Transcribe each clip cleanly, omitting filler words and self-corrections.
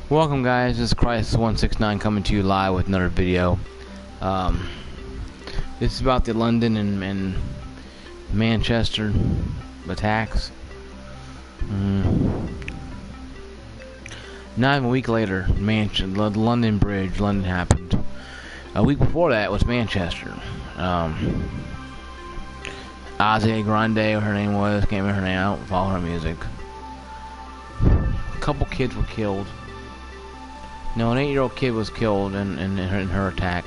Welcome guys, this is crisis169 coming to you live with another video. This is about the London and Manchester attacks. Not even a week later, the London Bridge, London happened. A week before that was Manchester. Ozzy Grande, her name was, can't remember her name, I don't follow her music. A couple kids were killed. No, an 8-year-old kid was killed in her attack.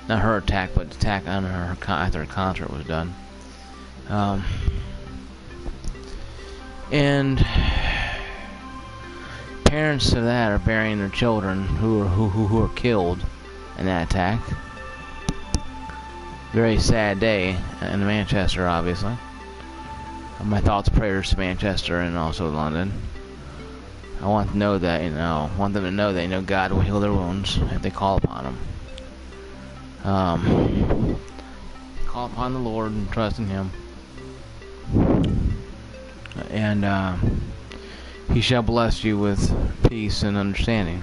Not her attack, but the attack on her after her concert was done. And parents of that are burying their children who were killed in that attack. Very sad day in Manchester, obviously. My thoughts, prayers to Manchester and also London. I want to know that, want them to know that, God will heal their wounds if they call upon Him. Call upon the Lord and trust in Him. And He shall bless you with peace and understanding.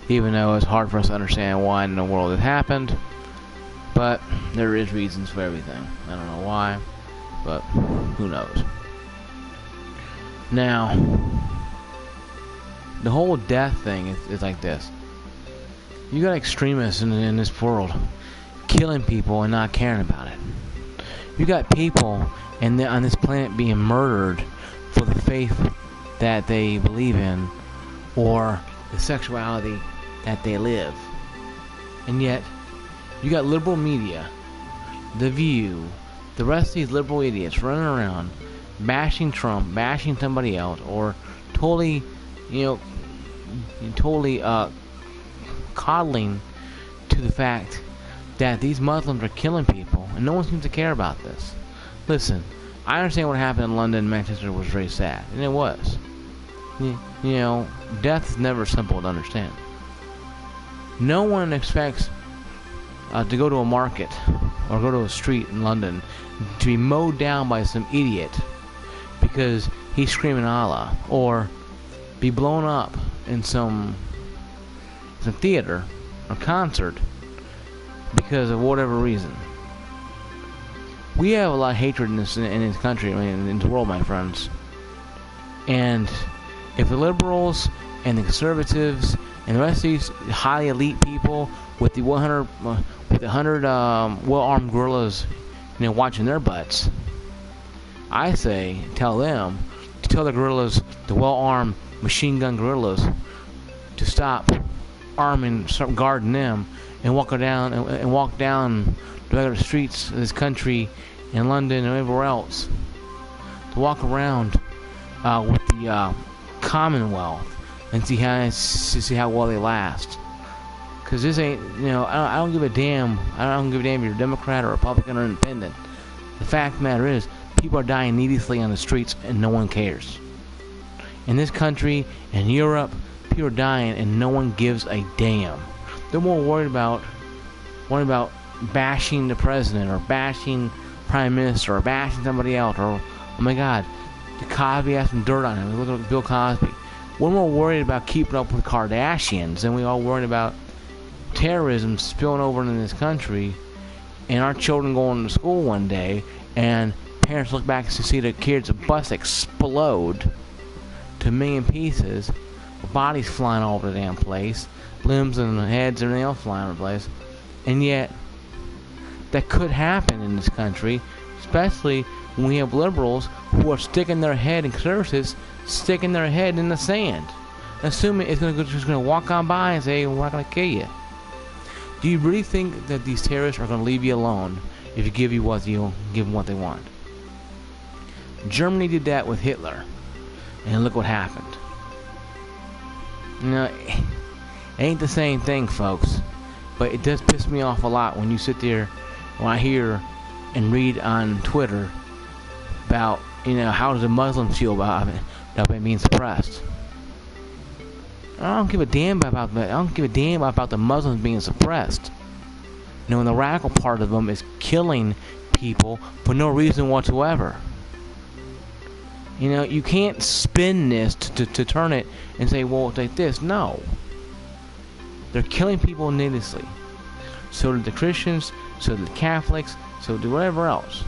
Even though it's hard for us to understand why in the world it happened. But there is reasons for everything. I don't know why, but who knows. Now, the whole death thing is like this. You got extremists in this world killing people and not caring about it. You got people on this planet being murdered for the faith that they believe in or the sexuality that they live. And yet, you got liberal media, The View, the rest of these liberal idiots running around bashing Trump, bashing somebody else, or totally coddling to the fact that these Muslims are killing people, and no one seems to care about this. Listen, I understand what happened in London and Manchester was very sad, and it was. Death is never simple to understand. No one expects to go to a market or go to a street in London to be mowed down by some idiot because he's screaming Allah, or be blown up in some theater or concert because of whatever reason. We have a lot of hatred in this country, in this world, my friends. And if the liberals and the conservatives and the rest of these highly elite people with the 100 well-armed guerrillas, watching their butts, I say tell them to tell the guerrillas, the well-armed machine gun guerrillas, to stop arming, start guarding them, and walk down the regular streets of this country, in London and everywhere else, to walk around with the Commonwealth and see how well they last. Because this ain't, I don't give a damn. I don't give a damn if you're a Democrat or Republican or Independent. The fact of the matter is, people are dying needlessly on the streets and no one cares. In this country, in Europe, people are dying and no one gives a damn. They're more worried about bashing the president or bashing prime minister or bashing somebody else, or, oh my God, the Cosby has some dirt on him. Look at Bill Cosby. We're more worried about keeping up with Kardashians than we are worried about terrorism spilling over in this country, and our children going to school one day, and parents look back to see the kids' bus explode to a million pieces, bodies flying all over the damn place, limbs and heads and everything else flying all over the place, and yet that could happen in this country, especially when we have liberals who are sticking their head, and conservatives sticking their head in the sand, assuming it's just going to walk on by and say, we're not going to kill you. Do you really think that these terrorists are going to leave you alone if you give them what they want? Germany did that with Hitler, and look what happened. It ain't the same thing, folks, but it does piss me off a lot when you sit there, when I hear and read on Twitter about, how does a Muslim feel about it being suppressed? I don't give a damn about that. I don't give a damn about the Muslims being suppressed. And the radical part of them is killing people for no reason whatsoever. You know, you can't spin this to turn it and say, well, it's like this. No. They're killing people needlessly. So do the Christians, so do the Catholics, so do whatever else.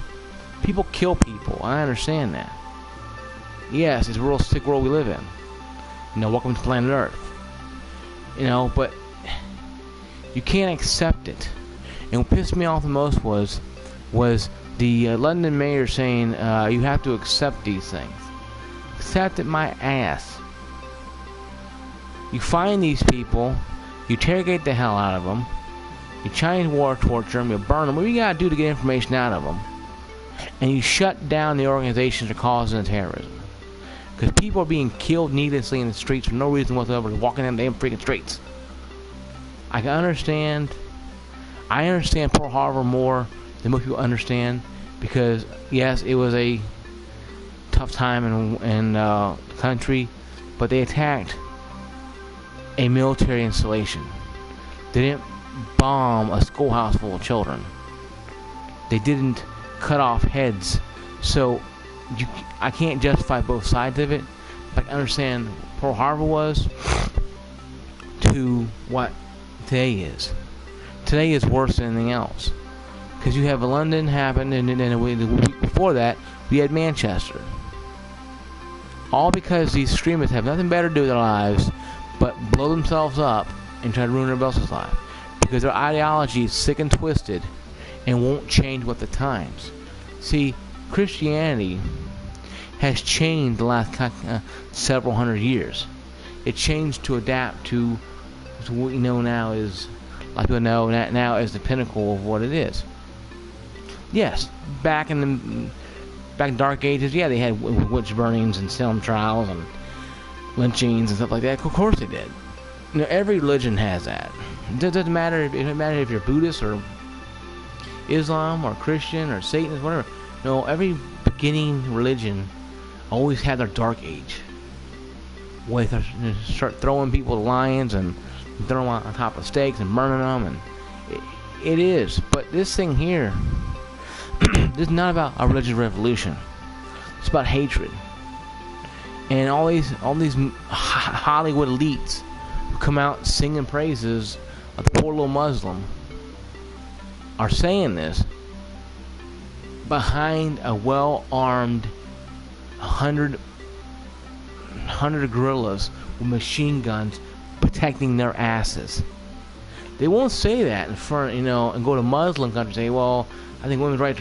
People kill people. I understand that. Yes, it's a real sick world we live in. You know, welcome to planet Earth. You know, but you can't accept it. And what pissed me off the most was the London mayor saying, you have to accept these things. Accept it my ass. You find these people, you interrogate the hell out of them, you Chinese war torture them, you burn them, what do you gotta do to get information out of them? And you shut down the organizations that are causing the terrorism. Because people are being killed needlessly in the streets for no reason whatsoever, walking in the damn freaking streets. I understand Pearl Harbor more than most people understand, because yes, it was a tough time in the country, but they attacked a military installation. They didn't bomb a schoolhouse full of children. They didn't cut off heads. So I can't justify both sides of it, but I understand Pearl Harbor was to what today is. Today is worse than anything else, because you have London happen, and then the week before that we had Manchester. All because these extremists have nothing better to do with their lives but blow themselves up and try to ruin everybody else's life, because their ideology is sick and twisted and won't change with the times. See, Christianity has changed the last several hundred years. It changed to adapt to what we know now is, like people know now as the pinnacle of what it is. Yes, back in Dark Ages, yeah, they had witch burnings and Salem trials and lynchings and stuff like that. Of course they did. You know, every religion has that. It doesn't matter if you're Buddhist or Islam or Christian or Satanist, whatever. No, every beginning religion always had their dark age, where they start throwing people to lions and throwing them on top of stakes and burning them, and it is. But this thing here, this is not about a religious revolution. It's about hatred. And all these Hollywood elites who come out singing praises of the poor little Muslim are saying this behind a well-armed 100 guerrillas with machine guns protecting their asses. They won't say that in front, you know, and go to Muslim countries and say, well, I think women's rights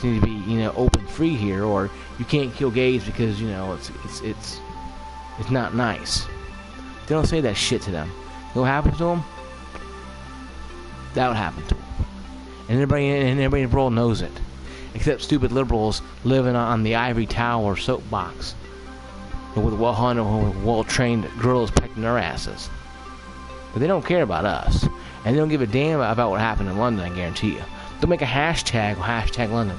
need to be, you know, open, free here, or you can't kill gays because, you know, it's not nice. They don't say that shit to them. You know what happens to them? That would happen to them. And everybody in the world knows it, except stupid liberals living on the ivory tower soapbox with well-trained girls protecting their asses. But they don't care about us, and they don't give a damn about what happened in London. I guarantee you. They'll make a hashtag London.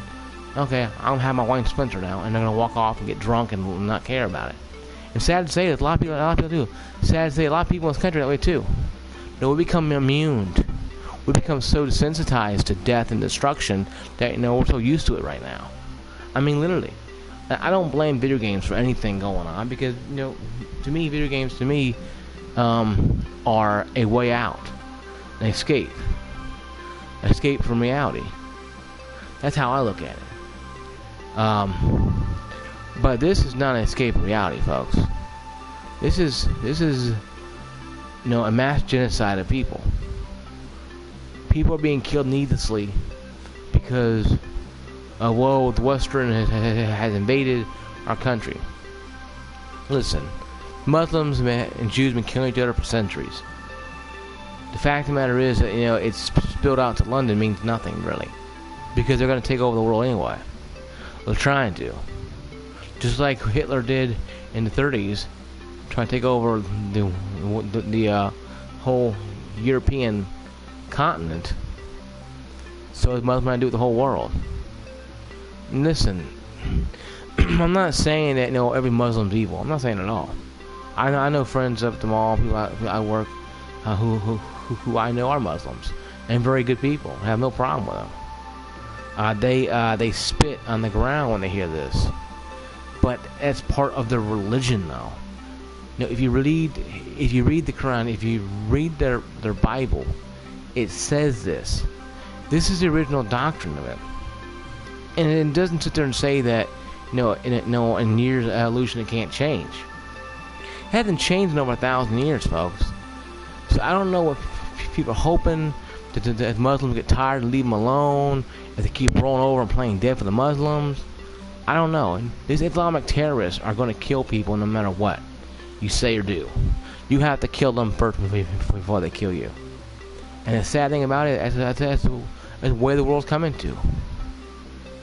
Okay, I'll have my wine splinter now, and they're gonna walk off and get drunk and not care about it. And sad to say that a lot of people do. Sad to say a lot of people in this country are that way too. No, we become immune. We become so desensitized to death and destruction that, you know, we're so used to it right now. I mean, literally. I don't blame video games for anything going on, because, you know, to me, video games are a way out, an escape from reality. That's how I look at it. But this is not an escape from reality, folks. This is you know, a mass genocide of people. People are being killed needlessly because the Western has invaded our country. Listen, Muslims and Jews have been killing each other for centuries. The fact of the matter is that, you know, it's spilled out to London means nothing, really, because they're going to take over the world anyway. They're trying to. Just like Hitler did in the 30s, trying to take over the whole European continent. So is Muslim trying to do with the whole world. And listen, I'm not saying that, you know, every Muslim's evil. I'm not saying it at all. I know friends up at the mall, people I work, who I know are Muslims, and very good people. I have no problem with them. They spit on the ground when they hear this. But that's part of their religion, though. If you read the Quran, if you read their Bible, it says this. This is the original doctrine of it, and it doesn't sit there and say that in years of evolution it can't change. It hasn't changed in over 1,000 years, folks. So I don't know what people are hoping that Muslims get tired and leave them alone, if they keep rolling over and playing dead for the Muslims. I don't know. And these Islamic terrorists are going to kill people no matter what you say or do. You have to kill them first before they kill you. And the sad thing about it, that's where the world's coming to.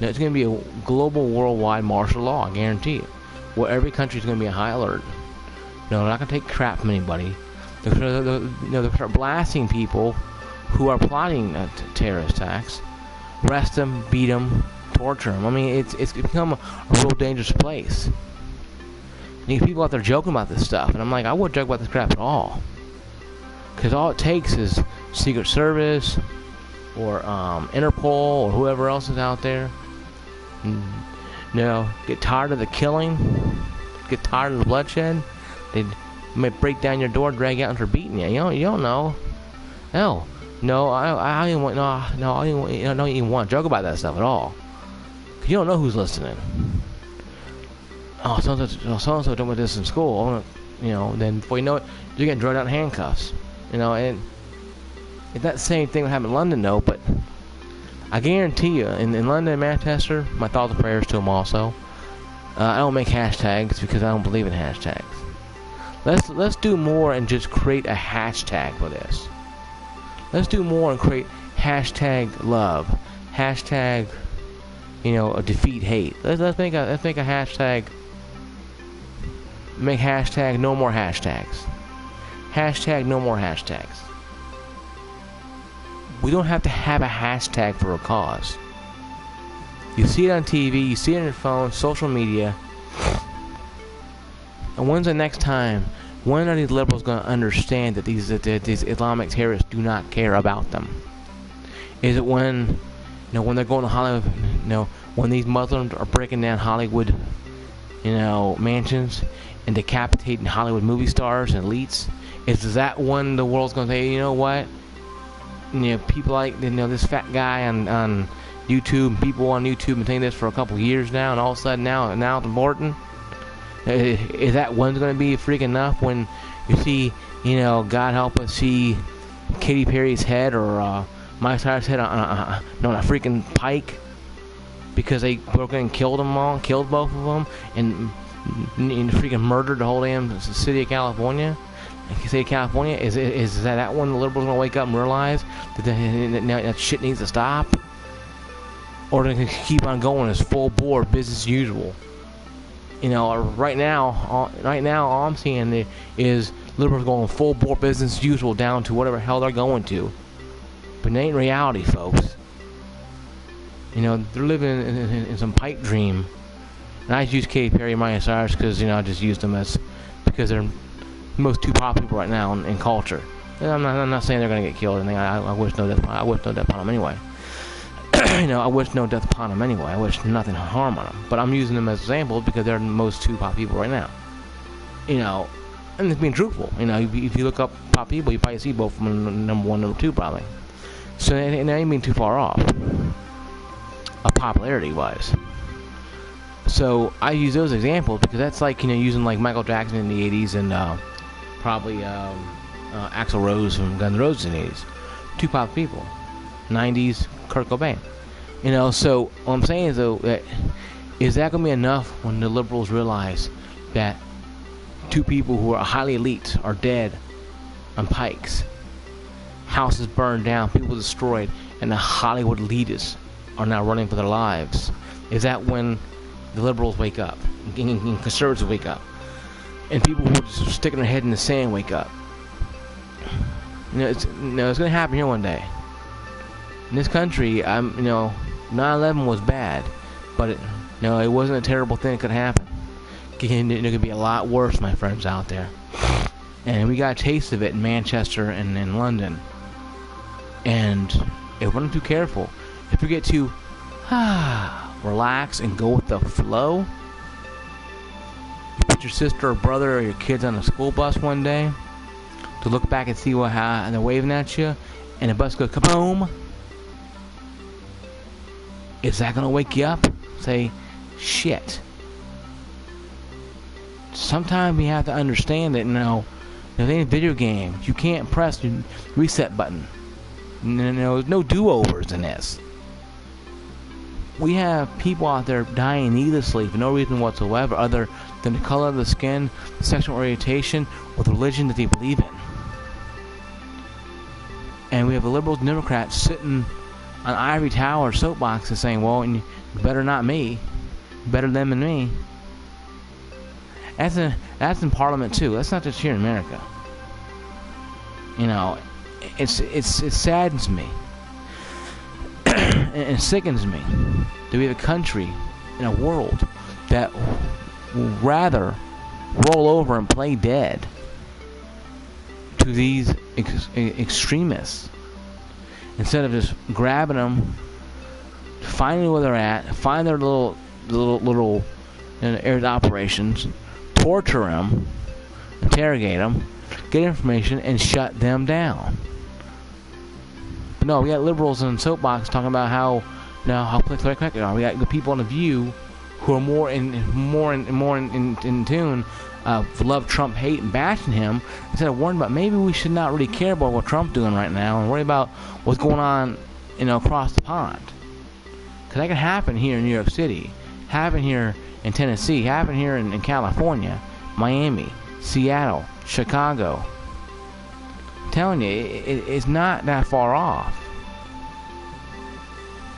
It's going to be a global, worldwide martial law, I guarantee you. Where every country is going to be on high alert. They're not going to take crap from anybody. They're going to start blasting people who are plotting terrorist attacks. Arrest them, beat them, torture them. I mean, it's become a real dangerous place. You get people out there joking about this stuff, and I'm like, I wouldn't joke about this crap at all. Because all it takes is Secret Service, or Interpol, or whoever else is out there. Get tired of the killing, get tired of the bloodshed. They might break down your door, drag you out, and start beating you. You don't know. Hell, no, I don't even want to joke about that stuff at all. Cause you don't know who's listening. Oh, so-and-so done with this in school. Then before you know it, you're getting dragged out in handcuffs. And it's that same thing that happened in London, though. But I guarantee you, in London and Manchester, my thoughts and prayers to them also. I don't make hashtags because I don't believe in hashtags. Let's do more and just create a hashtag for this. Let's do more and create hashtag love, hashtag, defeat hate. Let's make a hashtag. Make hashtag no more hashtags. Hashtag no more hashtags. We don't have to have a hashtag for a cause. You see it on TV, you see it on your phone, social media. And when's the next time? When are these liberals going to understand that these Islamic terrorists do not care about them? Is it when they're going to Hollywood? When these Muslims are breaking down Hollywood, mansions and decapitating Hollywood movie stars and elites? Is that when the world's going to say, you know what? People like this fat guy on YouTube, people on YouTube have been saying this for a couple years now, and all of a sudden now it's important. Is that one's going to be freaking enough when you see, God help us, see Katy Perry's head or Miley Cyrus' head on a freaking pike because they broke in and killed both of them, and freaking murdered the whole damn city of California? State of California, is that when the liberals gonna wake up and realize that shit needs to stop, or they can keep on going as full bore business as usual? Right now, all I'm seeing is liberals going full bore business as usual down to whatever hell they're going to. But it ain't reality, folks. They're living in some pipe dream. And I use Katy Perry and Miley Cyrus because I just used them because they're most two popular people right now in culture. And I'm not saying they're gonna get killed or anything. I wish no death. I wish no death upon them anyway. I wish no death upon them anyway. I wish nothing harm on them. But I'm using them as examples because they're the most two pop people right now. And it's being truthful. If you look up pop people, you probably see both of them number one, number two, probably. So it ain't being too far off, popularity wise. So I use those examples because that's like using like Michael Jackson in the 80s and probably Axl Rose from Guns N' Roses in the 80s. Two pop people. 90s Kurt Cobain. So what I'm saying is though, is that gonna be enough when the liberals realize that two people who are highly elite are dead on pikes, houses burned down, people destroyed, and the Hollywood elitists are now running for their lives? Is that when the liberals wake up, and conservatives wake up, and people who are just sticking their head in the sand wake up? It's going to happen here one day. In this country, 9/11 was bad, but it wasn't a terrible thing that could happen. It could be a lot worse, my friends out there. And we got a taste of it in Manchester and in London. And if we're not too careful, if we get too relax and go with the flow. You put your sister or brother or your kids on a school bus one day to look back and see how they're waving at you, and the bus goes kaboom. Is that gonna wake you up? Say, shit. Sometimes we have to understand that, there's any video games, you can't press the reset button. There's no do-overs in this. We have people out there dying needlessly for no reason whatsoever other than the color of the skin, sexual orientation, or the religion that they believe in. And we have the liberals and Democrats sitting on ivory tower soapboxes saying, well, you better not me, better them than me. That's in Parliament too. That's not just here in America. It saddens me and it sickens me that we have a country in a world that will rather roll over and play dead to these extremists instead of just grabbing them, finding where they're at, find their little air operations, torture them, interrogate them, get information, and shut them down. But no, we got liberals in soapbox talking about how politically they are. We got the people on the View who are more in tune love Trump, hate and bashing him instead of worrying about maybe we should not really care about what Trump's doing right now and worry about what's going on across the pond, because that can happen here in New York City, happen here in Tennessee, happen here in California, Miami, Seattle, Chicago. I'm telling you, it's not that far off.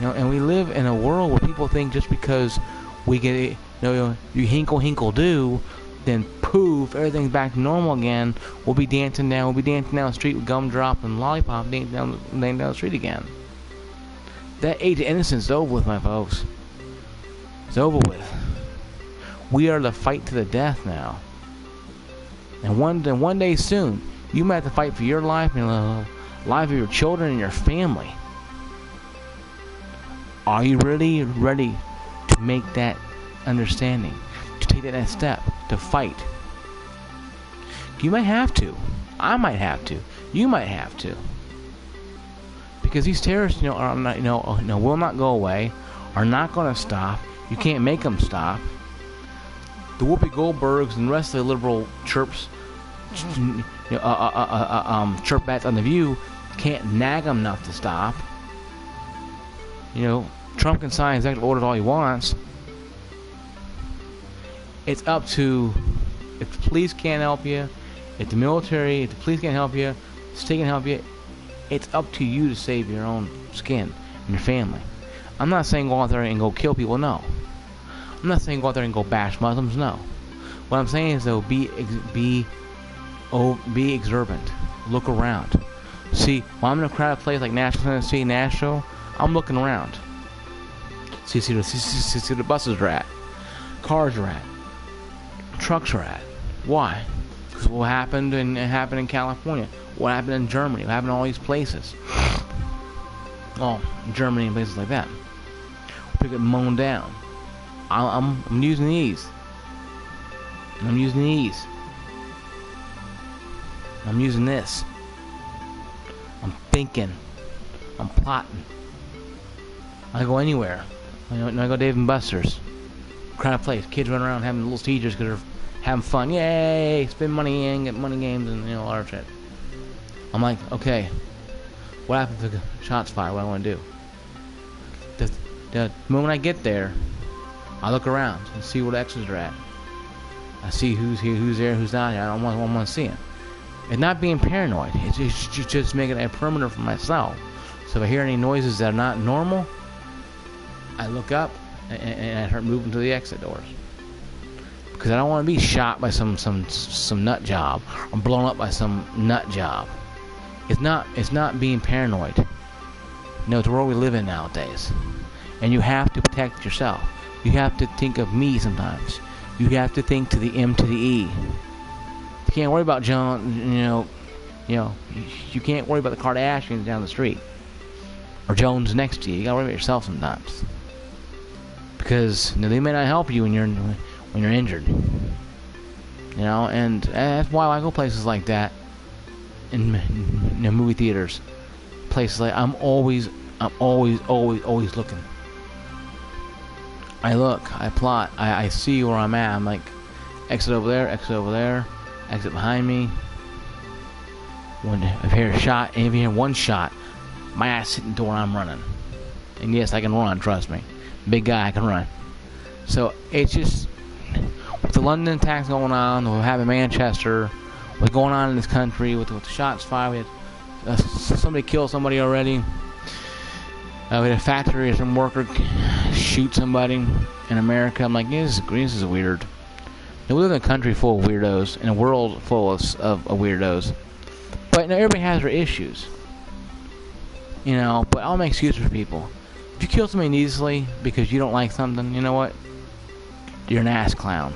And we live in a world where people think just because we get you hinkle do, then poof, everything's back to normal again. We'll be dancing down the street with gumdrop and lollipop, dancing down the street again. That age of innocence is over with, my folks. It's over with. We are the fight to the death now. And one day soon, you might have to fight for your life and the life of your children and your family. Are you really ready to make that understanding? To take that next step? To fight? You might have to. I might have to. You might have to. Because these terrorists, are not, will not go away, are not going to stop. You can't make them stop. The Whoopi Goldbergs and the rest of the liberal chirpbats on the View can't nag them enough to stop. Trump can sign executive orders all he wants. It's up to, if the police can't help you, if the police can't help you, the state can help you, it's up to you to save your own skin and your family. I'm not saying go out there and go kill people, no. I'm not saying go out there and go bash Muslims, no. What I'm saying is, though, be observant. Look around. See, when I'm in a crowded place like Nashville, Tennessee, Nashville, I'm looking around. See the buses are at, cars are at, trucks are at. Why? Because what happened in California, what happened in Germany, what happened in all these places. Germany and places like that. People get mown down. I'm using these. I'm using these. I'm using this. I'm thinking. I'm plotting. I go anywhere. I go Dave and Buster's. Crowded place. Kids run around having little seizures because they're having fun. Yay! Spend money in, get money games, and all that shit. I'm like, okay. What happens if the shots fire? What do I want to do? The moment I get there, I look around and see where the exits are at. I see who's here, who's there, who's not here. I don't want to see it. It's not being paranoid. It's just making a perimeter for myself. So if I hear any noises that are not normal, I look up and I start moving to the exit doors. Because I don't want to be shot by some nut job or blown up by some nut job. It's not being paranoid. It's the world we live in nowadays. And you have to protect yourself. You have to think of me sometimes. You have to think to the M to the E. You can't worry about John, you can't worry about the Kardashians down the street. Or Jones next to you. You gotta worry about yourself sometimes. because they may not help you when you're injured. And that's why I go places like that in movie theaters. Places like I'm always looking. I look, I plot, I see where I'm at. I'm like, exit over there, exit behind me. If I hear a shot, and if you hear one shot, my ass hitting the door, I'm running. And yes, I can run, trust me. Big guy, I can run. So it's just, with the London attacks going on, with having Manchester, what's going on in this country, with the shots fired, we had, somebody killed somebody already. We had a factory, some worker shoot somebody in America. I'm like, this is weird. We live in a country full of weirdos, in a world full of weirdos. But everybody has their issues. But I'll make excuses for people. If you kill somebody needlessly because you don't like something, you know what? You're an ass clown.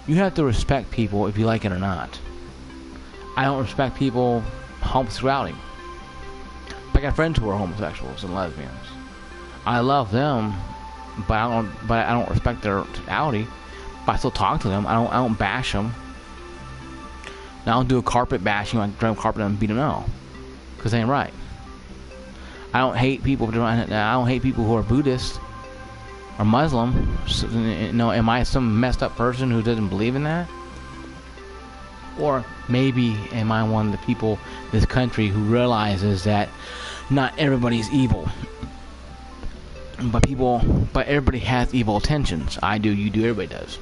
You have to respect people if you like it or not. I don't respect people homosexuality. I got friends who are homosexuals and lesbians. I love them, but I don't respect their sexuality. But I still talk to them. I don't bash them. Now I don't do a carpet bashing, like drive carpet and beat them out, because they ain't right. I don't hate people. I don't hate people who are Buddhist or Muslim. So, am I some messed up person who doesn't believe in that? Or maybe am I one of the people in this country who realizes that not everybody's evil, but everybody has evil intentions. I do, you do, everybody does.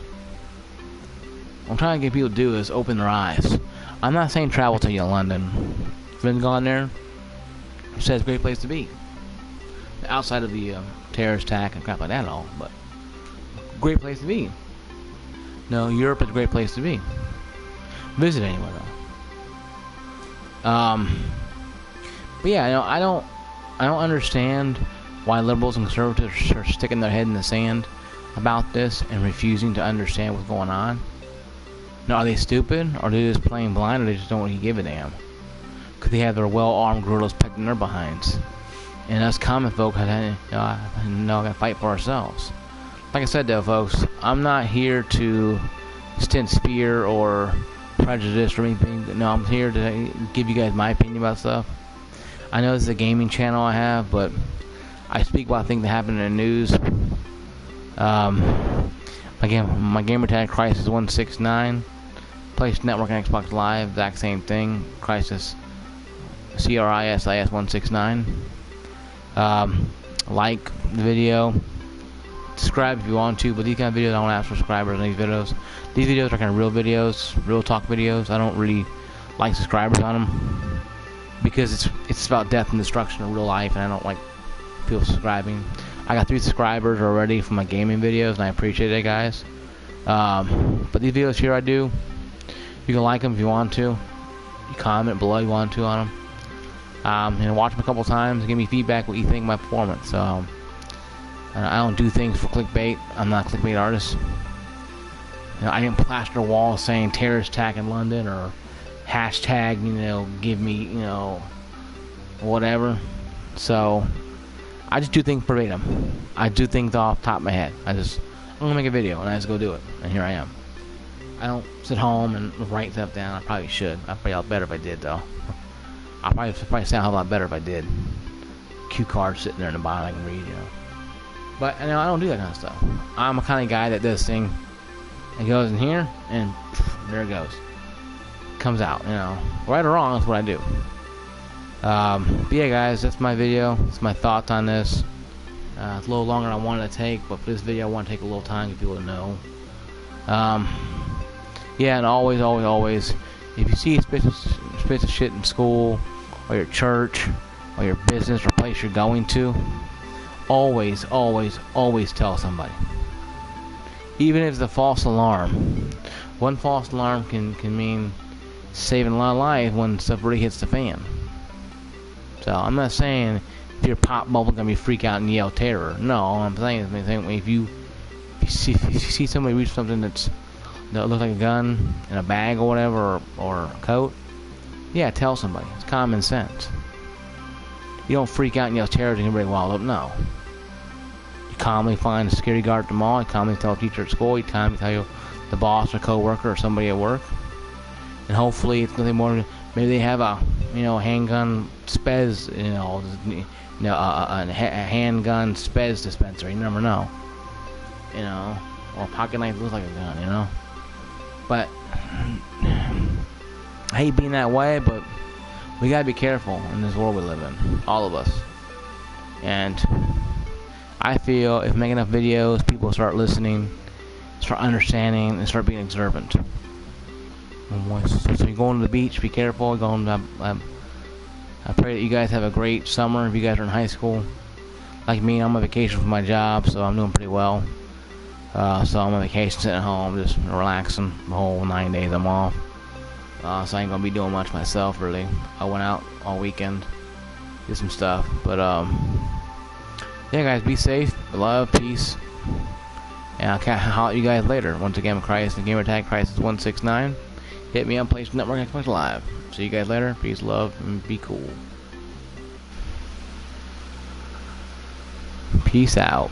What I'm trying to get people to do is open their eyes. I'm not saying travel to London. If you've been gone there, it's a great place to be. Outside of the terrorist attack and crap like that and all, but great place to be. No, Europe is a great place to be. Visit anywhere though. But yeah, I don't understand why liberals and conservatives are sticking their head in the sand about this and refusing to understand what's going on. Now, are they stupid, or are they just playing blind, or they just don't really give a damn? Because they have their well-armed guerrillas pegged in their behinds, and us common folk gotta fight for ourselves. Like I said though, folks, I'm not here to extend spear or prejudice or anything. No, I'm here to give you guys my opinion about stuff. I know this is a gaming channel I have, but I speak about things that happen in the news. My gamer tag, crisis169. Place Network and Xbox Live, exact same thing. Crisis, CRISIS 169. Like the video. Subscribe if you want to, but these kind of videos I don't ask for subscribers on these videos. These videos are kind of real videos, real talk videos. I don't really like subscribers on them because it's about death and destruction in real life, and I don't like people subscribing. I got 3 subscribers already for my gaming videos, and I appreciate it, guys. But these videos here I do. You can like them if you want to. You comment below if you want to on them. And watch them a couple times and give me feedback what you think of my performance. So I don't do things for clickbait. I'm not a clickbait artist. I didn't plaster walls saying terrorist attack in London or hashtag, give me, whatever. So I just do things verbatim. I do things off the top of my head. I'm gonna make a video and I just go do it, and here I am. I don't sit home and write stuff down. I probably should. I'd probably sound better if I did, though. I'd probably sound a lot better if I did. Cue cards sitting there in the bottom I can read, But I don't do that kind of stuff. I'm a kind of guy that does thing. It goes in here and there it goes. Comes out, Right or wrong, that's what I do. But yeah, guys, that's my video. That's my thoughts on this. It's a little longer than I wanted to take, but for this video I want to take a little time to get people to know. Yeah, and always, if you see a suspicious shit in school, or your church, or your business, or place you're going to, always tell somebody. Even if it's a false alarm. One false alarm can mean saving a lot of lives when stuff really hits the fan. So I'm not saying if you're pop bubble gum you freak out and yell terror. No, all I'm saying is if you see somebody reach something that looks like a gun in a bag or whatever, or a coat, yeah, tell somebody. It's common sense. You don't freak out and yell terror and everybody wild up. No. calmly find a security guard at the mall. You calmly tell a teacher at school. You calmly tell the boss or coworker or somebody at work. And hopefully it's nothing more. Maybe they have a handgun spez, a handgun spez dispenser. You never know. Or a pocket knife looks like a gun. But I hate being that way, but we gotta be careful in this world we live in, all of us. And I feel if we make enough videos, people start listening, start understanding, and start being observant. So you're going to the beach, be careful. I pray that you guys have a great summer. If you guys are in high school, like me, I'm on vacation from my job, so I'm doing pretty well. So I'm on vacation, sitting at home, just relaxing the whole 9 days I'm off. So I ain't gonna be doing much myself, really. I went out all weekend, did some stuff, but yeah, guys, be safe, love, peace, and I'll holler at you guys later. Once again, I'm Crisis, the gamer tag crisis169. Hit me on PlayStation Network Xbox Live. See you guys later. Peace, love, and be cool. Peace out.